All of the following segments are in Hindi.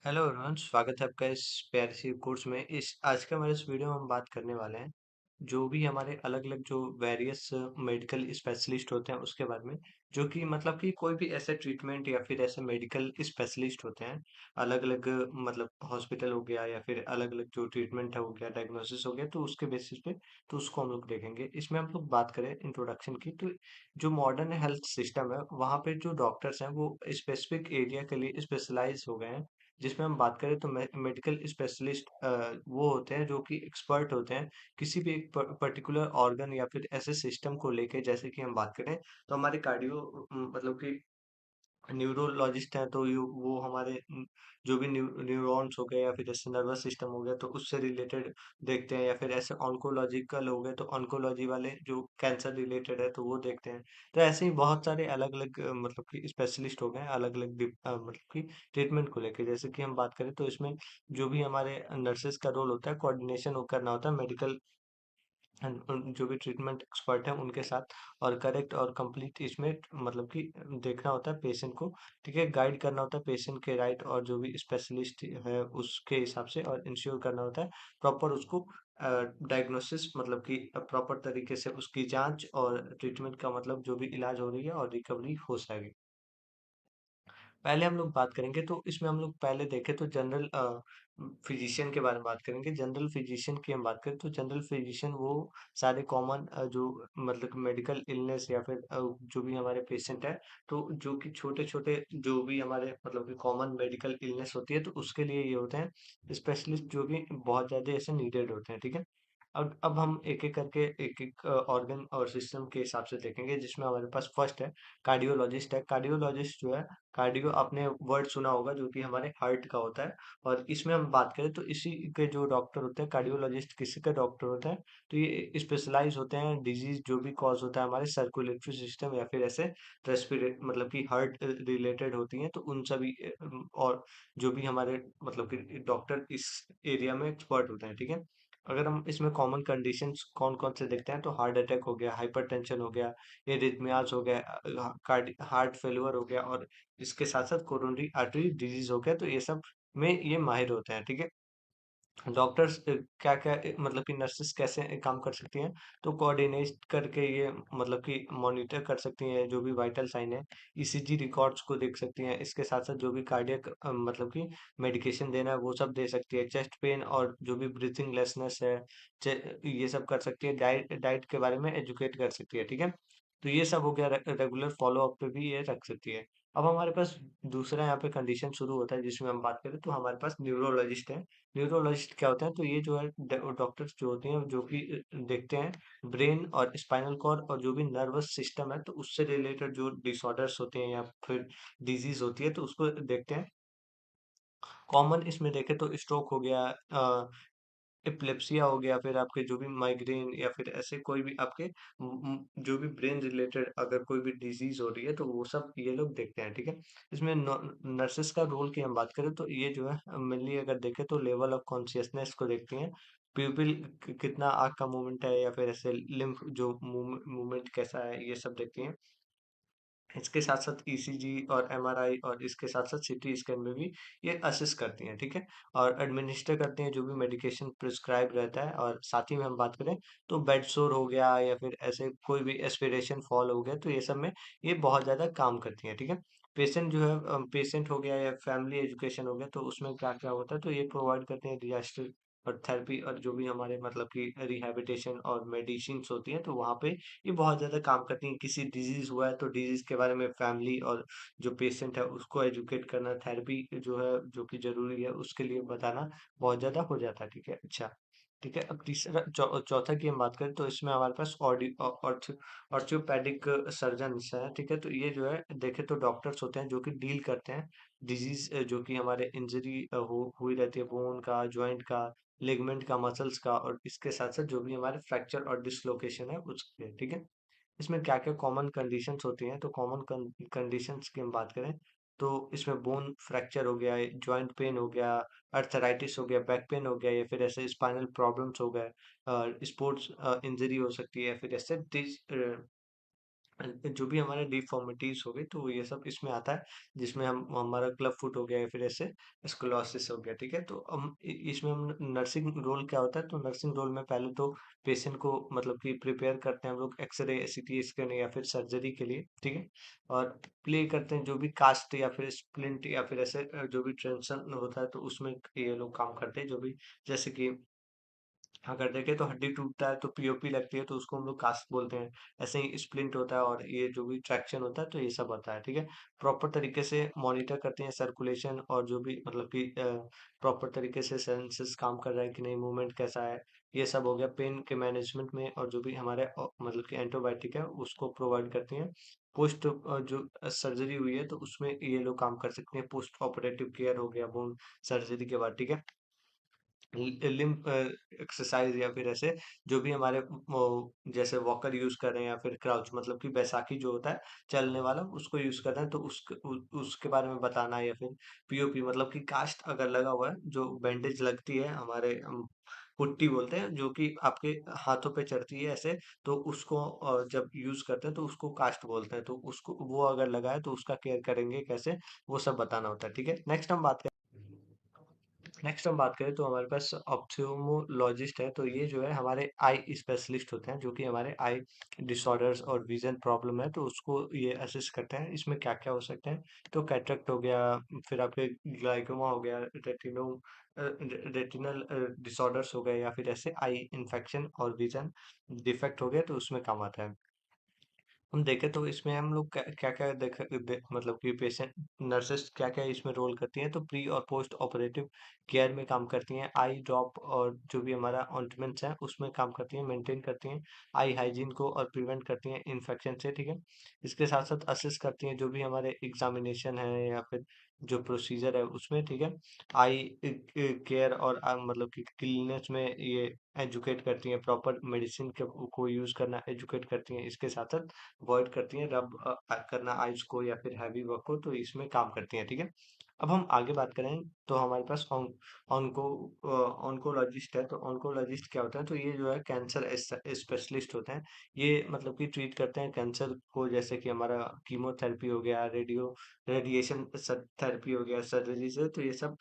हेलो एवरीवन, स्वागत है आपका इस प्यारे सी कोर्स में। इस आज के हमारे इस वीडियो में हम बात करने वाले हैं जो भी हमारे अलग अलग जो वेरियस मेडिकल स्पेशलिस्ट होते हैं उसके बारे में। जो कि मतलब कि कोई भी ऐसे ट्रीटमेंट या फिर ऐसे मेडिकल स्पेशलिस्ट होते हैं अलग अलग, मतलब हॉस्पिटल हो गया या फिर अलग अलग जो ट्रीटमेंट है हो गया, डायग्नोसिस हो गया, तो उसके बेसिस पे तो उसको हम लोग देखेंगे। इसमें हम लोग बात करें इंट्रोडक्शन की, तो जो मॉडर्न हेल्थ सिस्टम है वहाँ पे जो डॉक्टर्स हैं वो स्पेसिफिक एरिया के लिए स्पेशलाइज हो गए हैं। जिसमें हम बात करें तो मेडिकल स्पेशलिस्ट वो होते हैं जो कि एक्सपर्ट होते हैं किसी भी एक पर्टिकुलर ऑर्गन या फिर ऐसे सिस्टम को लेके। जैसे कि हम बात करें तो हमारे कार्डियो मतलब कि न्यूरोलॉजिस्ट हैं, तो वो हमारे जो भी न्यूरॉन्स हो गए या फिर जैसे नर्वस सिस्टम हो गया तो उससे रिलेटेड देखते हैं, या फिर ऐसे ऑन्कोलॉजिकल हो गए तो ऑन्कोलॉजी वाले जो कैंसर रिलेटेड है तो वो देखते हैं। तो ऐसे ही बहुत सारे अलग अलग मतलब कि स्पेशलिस्ट हो गए अलग अलग मतलब कि ट्रीटमेंट को लेके। जैसे कि हम बात करें तो इसमें जो भी हमारे नर्सेस का रोल होता है, कोऑर्डिनेशन करना होता है मेडिकल जो भी ट्रीटमेंट एक्सपर्ट हैं उनके साथ, और करेक्ट और कंप्लीट इसमें मतलब कि देखना होता है पेशेंट को। ठीक है, गाइड करना होता है पेशेंट के राइट, और जो भी स्पेशलिस्ट है उसके हिसाब से, और इंश्योर करना होता है प्रॉपर उसको डायग्नोसिस, मतलब कि प्रॉपर तरीके से उसकी जांच और ट्रीटमेंट का, मतलब जो भी इलाज हो रही है और रिकवरी हो सके। पहले हम लोग बात करेंगे तो इसमें हम लोग पहले देखें तो जनरल फिजिशियन के बारे में बात करेंगे। जनरल फिजिशियन की हम बात करें तो जनरल फिजिशियन वो सारे कॉमन जो मतलब मेडिकल इलनेस या फिर जो भी हमारे पेशेंट है, तो जो कि छोटे छोटे जो भी हमारे मतलब कि कॉमन मेडिकल इलनेस होती है तो उसके लिए ये होते हैं स्पेशलिस्ट, जो भी बहुत ज़्यादा ऐसे नीडेड होते हैं। ठीक है, अब हम एक एक करके एक एक ऑर्गन और सिस्टम के हिसाब से देखेंगे। जिसमें हमारे पास फर्स्ट है कार्डियोलॉजिस्ट। है कार्डियोलॉजिस्ट जो है, कार्डियो आपने वर्ड सुना होगा जो कि हमारे हार्ट का होता है। और इसमें हम बात करें तो इसी के जो डॉक्टर होते हैं, कार्डियोलॉजिस्ट किसी का डॉक्टर होता है, तो ये स्पेशलाइज होते हैं डिजीज जो भी कॉज होता है हमारे सर्कुलेटरी सिस्टम या फिर ऐसे रेस्पिरेट मतलब कि हार्ट रिलेटेड होती हैं, तो उन सभी और जो भी हमारे मतलब कि डॉक्टर इस एरिया में एक्सपर्ट होते हैं। ठीक है, अगर हम इसमें कॉमन कंडीशंस कौन कौन से देखते हैं तो हार्ट अटैक हो गया, हाइपरटेंशन हो गया, एरिथमियास हो गया, हार्ट फेलियर हो गया, और इसके साथ साथ कोरोनरी आर्टरी डिजीज हो गया, तो ये सब में ये माहिर होते हैं। ठीक है, डॉक्टर्स क्या क्या मतलब कि नर्सेस कैसे काम कर सकती हैं, तो कोऑर्डिनेट करके ये मतलब कि मॉनिटर कर सकती हैं जो भी वाइटल साइन है, ईसीजी रिकॉर्ड्स को देख सकती हैं। इसके साथ साथ जो भी कार्डियक मतलब कि मेडिकेशन देना है वो सब दे सकती है। चेस्ट पेन और जो भी ब्रीथिंग लेसनेस है, ये सब कर सकती है। डाइट डाइट के बारे में एजुकेट कर सकती है। ठीक है, तो ये सब हो गया। रेगुलर फॉलो अप पे भी ये रख सकती है। अब हमारे पास दूसरा यहाँ पे कंडीशन शुरू होता है जिसमें हम बात करें तो हमारे पास न्यूरोलॉजिस्ट है। न्यूरोलॉजिस्ट क्या होते हैं, तो ये जो है डॉक्टर्स जो होते हैं जो कि देखते हैं ब्रेन और स्पाइनल कॉर्ड और जो भी नर्वस सिस्टम है, तो उससे रिलेटेड जो डिसऑर्डर्स होते हैं या फिर डिजीज होती है तो उसको देखते हैं। कॉमन इसमें देखें तो स्ट्रोक हो गया, एपिलेप्सिया हो गया, फिर आपके जो भी माइग्रेन या फिर ऐसे कोई भी आपके जो भी ब्रेन रिलेटेड अगर कोई भी डिजीज हो रही है तो वो सब ये लोग देखते हैं। ठीक है, इसमें नर्सेस का रोल की हम बात करें तो ये जो है मेनली अगर देखें तो लेवल ऑफ कॉन्शियसनेस को देखती हैं। प्यूपिल कितना आँख का मूवमेंट है या फिर ऐसे लिम्फ जो मूवमेंट कैसा है, ये सब देखती हैं। इसके साथ-साथ ईसीजी और एमआरआई और इसके साथ-साथ सीटी स्कैन में भी ये असिस्ट करती हैं। ठीक है, और एडमिनिस्टर करती हैं जो भी मेडिकेशन प्रिस्क्राइब रहता है। और साथ ही में हम बात करें तो बेड सोर हो गया या फिर ऐसे कोई भी एस्पिरेशन फॉल हो गया, तो ये सब में ये बहुत ज़्यादा काम करती हैं। ठीक है, पेशेंट जो है पेशेंट हो गया या फैमिली एजुकेशन हो गया, तो उसमें क्या-क्या होता है तो ये प्रोवाइड करते हैं डिजास्टर और थेरेपी, और जो भी हमारे मतलब कि रिहैबिलिटेशन और मेडिसिन्स होती हैं तो वहाँ पे ये बहुत ज़्यादा काम करती हैं। किसी डिजीज़ हुआ है तो डिजीज़ के बारे में फैमिली और जो पेशेंट है उसको एजुकेट करना, थेरेपी जो है जो कि ज़रूरी है उसके लिए बताना बहुत ज़्यादा हो जाता है। ठीक है, अच्छा, ठीक है। अब तीसरा चौथा की हम बात करें तो इसमें हमारे पास ऑर्थोपेडिक सर्जन्स हैं। ठीक है, तो ये जो है देखें तो डॉक्टर्स होते हैं जो कि डील करते हैं डिजीज़ जो कि हमारे इंजरी हो हुई रहती है, बोन का, जॉइंट का, लिगामेंट का, मसल्स का, और इसके साथ-साथ जो भी हमारे फ्रैक्चर और डिसलोकेशन है उसके। ठीक है, इसमें क्या-क्या कॉमन कंडीशंस होती हैं, तो कॉमन कंडीशंस की हम बात करें तो इसमें बोन फ्रैक्चर हो गया, जॉइंट पेन हो गया, अर्थराइटिस हो गया, बैक पेन हो गया, या फिर ऐसे स्पाइनल प्रॉब्लम्स हो गए, स्पोर्ट्स इंजरी हो सकती है, फिर ऐसे जो भी हमारे डिफ़ॉर्मिटीज़ हो गई, तो ये सब इसमें आता है, जिसमें हम हमारा क्लब फुट हो गया या फिर ऐसे स्coliosis हो गया, ठीक है? तो हम इसमें हम नर्सिंग रोल क्या होता है, तो नर्सिंग रोल में पहले तो पेशेंट को मतलब कि प्रिपेयर करते हैं हम लोग एक्स-रे, सीटी स्कैन या फिर सर्जरी के लिए, ठीक है? और प्ले करते हैं जो भी कास्ट या फिर स्प्लिंट या फिर ऐसे जो भी टेंशन होता है, तो उसमें ये लोग काम करते हैं, जो भी जैसे कि अगर देखें तो हड्डी टूटता है तो पीओपी लगती है तो उसको हम लोग कास्ट बोलते हैं। ऐसे ही स्प्लिंट होता है और ये जो भी ट्रैक्शन होता है तो ये सब होता है, ठीक है? प्रॉपर तरीके से मॉनिटर करते हैं सर्कुलेशन और जो भी मतलब कि प्रॉपर तरीके से सेंसेस काम कर रहा है कि नहीं, मूवमेंट कैसा है, ये सब हो गया। पेन के मैनेजमेंट में और जो भी हमारे मतलब कि एंटीबायोटिक है उसको प्रोवाइड करती हैं। पोस्ट जो सर्जरी हुई है तो उसमें ये लोग काम कर सकते हैं। पोस्ट ऑपरेटिव केयर हो गया बोन सर्जरी के बाद, ठीक है? लिम्ब एक्सरसाइज या फिर ऐसे जो भी हमारे वो जैसे वॉकर यूज कर रहे हैं या फिर क्राउच मतलब कि बैसाखी जो होता है चलने वाला उसको यूज कर रहे हैं तो उसके बारे में बताना है। या फिर पीओपी मतलब कि कास्ट अगर लगा हुआ है, जो बैंडेज लगती है हमारे पुट्टी बोलते हैं जो कि आपके हाथों पे चढ़ती है ऐसे, तो उसको जब यूज करते हैं तो उसको कास्ट बोलते हैं। तो उसको वो अगर लगा है तो उसका केयर करेंगे कैसे, वो सब बताना होता है, ठीक है? नेक्स्ट हम बात करें तो हमारे पास ऑप्थेल्मोलॉजिस्ट है, तो ये जो है हमारे आई स्पेशलिस्ट होते हैं जो कि हमारे आई डिसऑर्डर्स और विजन प्रॉब्लम है तो उसको ये असिस्ट करते हैं। इसमें क्या क्या हो सकते हैं, तो कैटरेक्ट हो गया, फिर आपके ग्लाइकोमा हो गया, रेटिनल डिसऑर्डर्स हो गए या फिर ऐसे आई इन्फेक्शन और विजन डिफेक्ट हो गया तो उसमें काम आता है। हम देखें तो इसमें हम लोग क्या क्या मतलब कि पेशेंट नर्सेस क्या क्या इसमें रोल करती हैं, तो प्री और पोस्ट ऑपरेटिव केयर में काम करती हैं। आई ड्रॉप और जो भी हमारा ऑइंटमेंट्स है उसमें काम करती हैं, मेंटेन करती हैं आई हाइजीन को और प्रिवेंट करती हैं इन्फेक्शन से, ठीक है? इसके साथ साथ असिस्ट करती हैं जो भी हमारे एग्जामिनेशन है या फिर जो प्रोसीजर है उसमें, ठीक है? आई केयर और मतलब कि क्लीननेस में ये एजुकेट करती हैं, प्रॉपर मेडिसिन को यूज करना एजुकेट करती हैं। इसके साथ साथ अवॉइड करती हैं रब करना आइज को या फिर हैवी वर्क को, तो इसमें काम करती हैं, ठीक है? अब हम आगे बात करें तो हमारे पास ऑनको ऑन्कोलॉजिस्ट है। तो ऑन्कोलॉजिस्ट क्या होता है, तो ये जो है कैंसर स्पेशलिस्ट होते हैं। ये मतलब कि ट्रीट करते हैं कैंसर को, जैसे कि हमारा कीमोथेरेपी हो गया, रेडिएशन थेरेपी हो गया, सर्जरी से, तो ये सब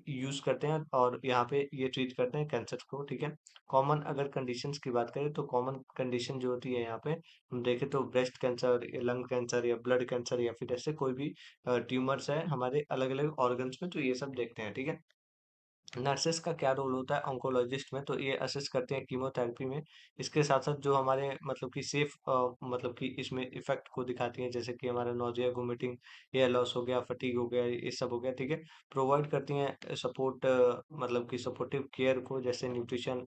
यूज करते हैं और यहाँ पे ये ट्रीट करते हैं कैंसर को, ठीक है? कॉमन अगर कंडीशंस की बात करें तो कॉमन कंडीशन जो होती है यहाँ पे हम देखें तो ब्रेस्ट कैंसर, लंग कैंसर या ब्लड कैंसर या फिर ऐसे कोई भी ट्यूमर्स है हमारे अलग अलग ऑर्गन्स में, तो ये सब देखते हैं, ठीक है? नर्सेस का क्या रोल होता है ऑन्कोलॉजिस्ट में, तो ये असिस्ट करते हैं कीमोथेरेपी में। इसके साथ साथ जो हमारे मतलब कि सेफ मतलब कि इसमें इफेक्ट को दिखाती हैं, जैसे कि हमारा नोजिया, वोमिटिंग, हेयर लॉस हो गया, फटीग हो गया, ये सब हो गया, ठीक है? प्रोवाइड करती हैं सपोर्ट मतलब कि सपोर्टिव केयर को, जैसे न्यूट्रिशन,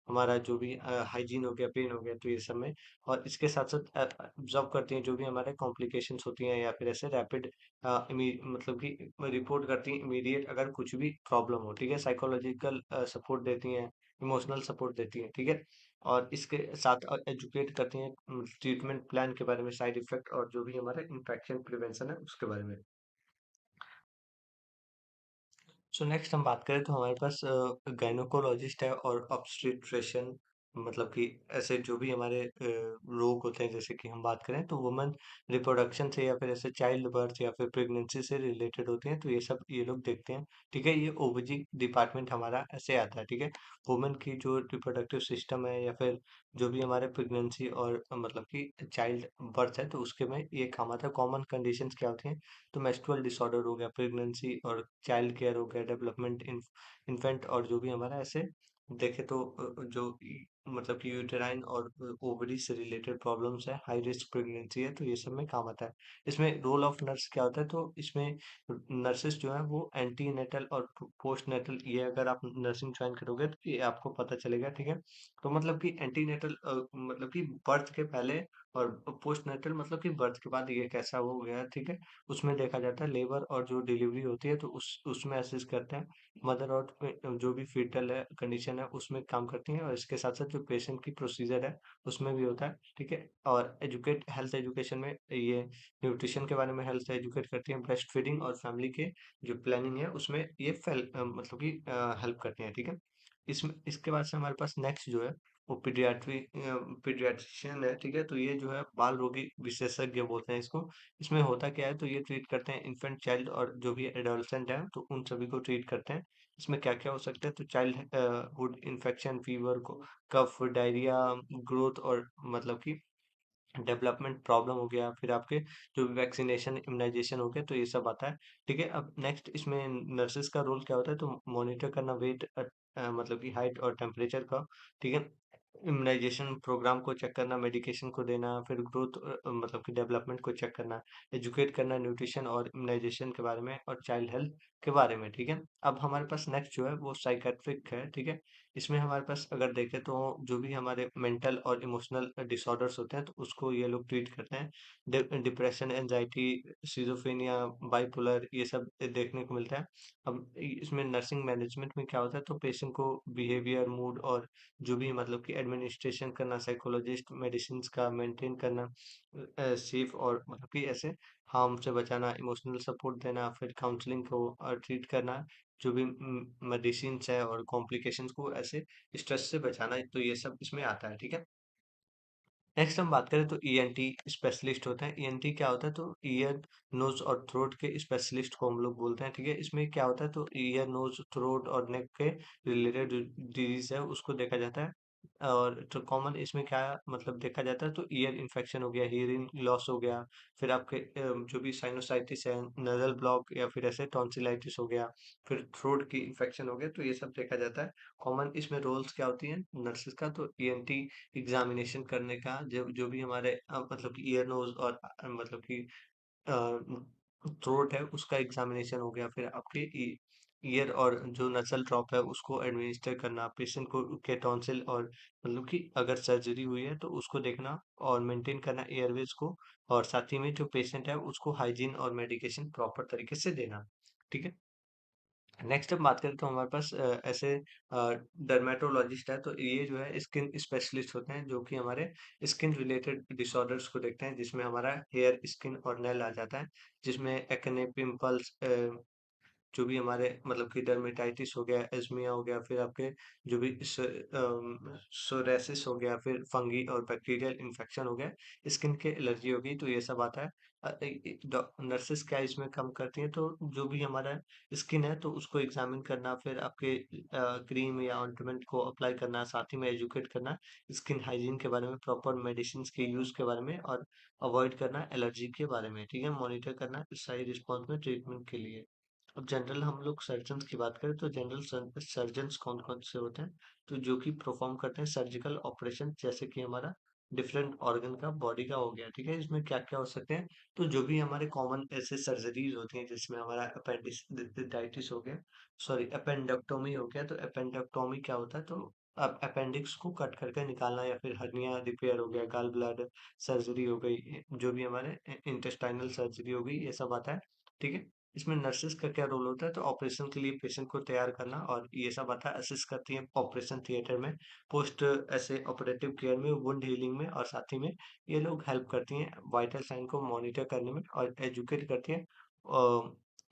हमारा जो भी हाइजीन हो गया, पेन हो गया, तो ये सब में। और इसके साथ साथ ऑब्जर्व करती हैं जो भी हमारे कॉम्प्लिकेशंस होती हैं या फिर ऐसे रैपिड मतलब कि रिपोर्ट करती हैं इमीडिएट अगर कुछ भी प्रॉब्लम हो, ठीक है? साइकोलॉजिकल सपोर्ट देती हैं, इमोशनल सपोर्ट देती हैं, ठीक है? और इसके साथ एजुकेट करती हैं ट्रीटमेंट प्लान के बारे में, साइड इफेक्ट और जो भी हमारा इन्फेक्शन प्रिवेंशन है उसके बारे में। सो नेक्स्ट हम बात करें तो हमारे पास गायनोकोलॉजिस्ट है और ऑब्स्टेट्रिशियन, मतलब कि ऐसे जो भी हमारे रोग होते हैं, जैसे कि हम बात करें तो वुमेन रिप्रोडक्शन से या फिर ऐसे चाइल्ड बर्थ या फिर प्रेगनेंसी से रिलेटेड होते हैं, तो ये सब ये लोग देखते हैं, ठीक है? ये ओबीजी डिपार्टमेंट हमारा ऐसे आता है, ठीक है? वुमेन की जो रिप्रोडक्टिव सिस्टम है या फिर जो भी हमारे प्रेगनेंसी और मतलब कि चाइल्ड बर्थ है तो उसके में ये काम आता है। कॉमन कंडीशंस क्या होती हैं, तो मेंस्ट्रुअल डिसऑर्डर हो गया, प्रेगनेंसी और चाइल्ड केयर हो गया, डेवलपमेंट इन्फेंट और जो भी हमारा ऐसे देखे तो मतलब कि यूटेराइन और ओवरी से रिलेटेड प्रॉब्लम्स है, हाई रिस्क प्रेगनेंसी है, तो ये सब में काम आता है। इसमें रोल ऑफ नर्स क्या होता है, तो इसमें नर्सेस जो है वो एंटी नेटल और पोस्ट नेटल, ये अगर आप नर्सिंग ज्वाइन करोगे तो ये आपको पता चलेगा, ठीक है? तो मतलब कि एंटी नेटल मतलब कि बर्थ के पहले और पोस्ट नेटल मतलब कि बर्थ के बाद ये कैसा हो गया, ठीक है? उसमें देखा जाता है लेबर और जो डिलीवरी होती है तो उस उसमें असिस्ट करते हैं। मदर और जो भी फीटल है कंडीशन है उसमें काम करती हैं और इसके साथ साथ जो पेशेंट की प्रोसीजर है उसमें भी होता है, ठीक है? और एजुकेट हेल्थ एजुकेशन में ये न्यूट्रिशन के बारे में हेल्थ एजुकेट करती हैं, ब्रेस्ट फीडिंग और फैमिली के जो प्लानिंग है उसमें ये मतलब कि हेल्प करती हैं, ठीक है? इसमें इसके बाद से हमारे पास नेक्स्ट जो है वो पीडियाट्रिशियन है, ठीक है। तो ये जो है बाल रोगी विशेषज्ञ बोलते हैं इसको। इसमें होता क्या है, तो ये ट्रीट करते हैं इन्फेंट, चाइल्ड और जो भी एडोलसेंट है, तो उन सभी को ट्रीट करते हैं। इसमें क्या क्या हो सकता है, तो चाइल्ड हुड इन्फेक्शन, फीवर को, कफ, डायरिया, ग्रोथ और मतलब कि डेवलपमेंट प्रॉब्लम हो गया, फिर आपके जो भी वैक्सीनेशन इम्यूनाइजेशन हो गया, तो ये सब आता है, ठीक है। अब नेक्स्ट इसमें नर्सेस का रोल क्या होता है, तो मॉनिटर करना वेट, मतलब कि हाइट और टेम्परेचर का, ठीक है। इम्यूनाइजेशन प्रोग्राम को चेक करना, मेडिकेशन को देना, फिर ग्रोथ मतलब कि डेवलपमेंट को चेक करना, एजुकेट करना न्यूट्रिशन और इम्यूनाइजेशन के बारे में और चाइल्ड हेल्थ के बारे में, ठीक है। अब हमारे पास नेक्स्ट जो है वो साइकेट्रिक है, ठीक है। इसमें हमारे पास अगर देखें तो जो भी हमारे मेंटल और इमोशनल डिसऑर्डर्स होते हैं, तो उसको ये लोग ट्रीट करते हैं। डिप्रेशन, एंजाइटी, सिजोफ्रेनिया, बाइपोलर, ये सब देखने को मिलता है। अब इसमें नर्सिंग मैनेजमेंट में क्या होता है, तो पेशेंट को बिहेवियर, मूड और जो भी मतलब कि एडमिनिस्ट्रेशन करना, साइकोलॉजिस्ट मेडिसिन का मेंटेन करना, सेफ और मतलब कि ऐसे हार्म से बचाना, इमोशनल सपोर्ट देना, फिर काउंसलिंग को ट्रीट करना, जो भी मेडिसिन्स है और कॉम्प्लिकेशंस को ऐसे स्ट्रेस से बचाना, तो ये सब इसमें आता है, ठीक है। नेक्स्ट हम बात करें तो ईएनटी स्पेशलिस्ट होते हैं। ईएनटी क्या होता है, तो ईयर, नोज और थ्रोट के स्पेशलिस्ट को हम लोग बोलते हैं, ठीक है। इसमें क्या होता है, तो ईयर, नोज, थ्रोट और नेक के रिलेटेड डिजीज है उसको देखा जाता है। और तो कॉमन इसमें क्या मतलब देखा जाता है, तो ईयर इन्फेक्शन हो गया, हियरिंग लॉस हो गया, फिर आपके जो भी साइनोसाइटिस है, नजल ब्लॉक या फिर ऐसे टॉन्सिलाइटिस हो गया, फिर थ्रोट की इन्फेक्शन हो गया, तो ये सब देखा जाता है। कॉमन इसमें रोल्स क्या होती हैं नर्सेस का, तो ईएनटी एग्जामिनेशन करने का, जब जो भी हमारे मतलब कि ईयर, नोज और मतलब कि थ्रोट है उसका एग्जामिनेशन हो गया, फिर आपके ईयर और जो नसल ड्रॉप है उसको एडमिनिस्टर करना, पेशेंट को के टॉन्सिल और मतलब कि अगर सर्जरी हुई है तो उसको देखना और मेंटेन करना एयरवेज को, और साथ ही में जो पेशेंट है उसको हाइजीन और मेडिकेशन प्रॉपर तरीके से देना, ठीक है। नेक्स्ट हम बात करें तो हमारे पास ऐसे डर्मेटोलॉजिस्ट है, तो ये जो है स्किन स्पेशलिस्ट होते हैं, जो कि हमारे स्किन रिलेटेड डिसऑर्डर्स को देखते हैं, जिसमें हमारा हेयर, स्किन और नेल आ जाता है, जिसमें एक्ने, पिंपल्स, जो भी हमारे मतलब कि डर्मेटाइटिस हो गया, एज़मिया हो गया, फिर आपके जो भी सोरेसिस हो गया, फिर फंगी और बैक्टीरियल इन्फेक्शन हो गया, स्किन के एलर्जी हो गई, तो ये सब आता है। नर्सेस क्या इसमें कम करती हैं, तो जो भी हमारा स्किन है तो उसको एग्जामिन करना, फिर आपके क्रीम या ऑइंटमेंट को अप्लाई करना, साथ ही में एजुकेट करना स्किन हाइजीन के बारे में, प्रॉपर मेडिसिन के यूज के बारे में, और अवॉइड करना एलर्जी के बारे में, ठीक है। मॉनिटर करना सही रिस्पॉन्स में ट्रीटमेंट के लिए। अब जनरल हम लोग सर्जन्स की बात करें तो जनरल सर्जन्स कौन कौन से होते हैं, तो जो कि परफॉर्म करते हैं सर्जिकल ऑपरेशन, जैसे कि हमारा डिफरेंट ऑर्गन का, बॉडी का हो गया, ठीक है। इसमें क्या क्या हो सकते हैं, तो जो भी हमारे कॉमन ऐसे सर्जरीज होती हैं, जिसमें हमारा अपेंडिसाइटिस हो गया, सॉरी अपेंडेक्टोमी हो गया, तो अपेंडेक्टोमी क्या होता है, तो अब अपेंडिक्स को कट करके निकालना, या फिर हर्निया रिपेयर हो गया, गॉल ब्लैडर सर्जरी हो गई, जो भी हमारे इंटेस्टाइनल सर्जरी हो गई, ये सब आता है, ठीक है। इसमें नर्सेस का क्या रोल होता है, तो ऑपरेशन के लिए पेशेंट को तैयार करना, और ये सब आता है, असिस्ट करती है ऑपरेशन थिएटर में, पोस्ट ऐसे ऑपरेटिव केयर में, वुंड हीलिंग में, और साथ ही में ये लोग हेल्प करती हैं वाइटल साइन को मॉनिटर करने में, और एजुकेट करती हैं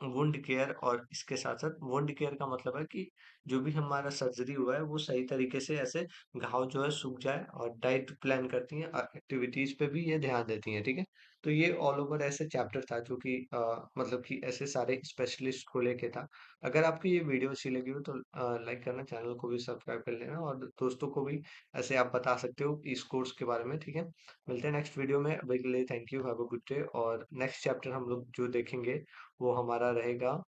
वुंड केयर। और इसके साथ साथ वुंड केयर का मतलब है कि जो भी हमारा सर्जरी हुआ है वो सही तरीके से ऐसे घाव जो है सूख जाए, और डाइट प्लान करती हैं, एक्टिविटीज पे भी ये ध्यान देती हैं, ठीक है। तो ये ऑल ओवर ऐसे चैप्टर था, जो कि मतलब कि ऐसे सारे स्पेशलिस्ट को लेके था। अगर आपको ये वीडियो अच्छी लगी हो तो लाइक करना, चैनल को भी सब्सक्राइब कर लेना, और दोस्तों को भी ऐसे आप बता सकते हो इस कोर्स के बारे में, ठीक है। मिलते हैं नेक्स्ट वीडियो में, अभी के लिए thank you, have a good day. और नेक्स्ट चैप्टर हम लोग जो देखेंगे वो हमारा रहेगा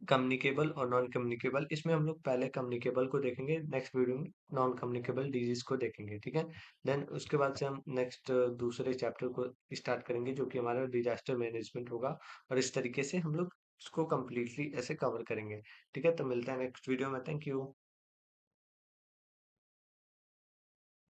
कम्युनिकेबल और नॉन कम्युनिकेबल। इसमें हम लोग पहले कम्युनिकेबल को देखेंगे, नेक्स्ट वीडियो में नॉन कम्युनिकेबल डिजीज को देखेंगे, ठीक है। देन उसके बाद से हम नेक्स्ट दूसरे चैप्टर को स्टार्ट करेंगे, जो कि हमारा डिजास्टर मैनेजमेंट होगा, और इस तरीके से हम लोग उसको कम्प्लीटली ऐसे कवर करेंगे, ठीक है। तो मिलते हैं नेक्स्ट वीडियो में, थैंक यू।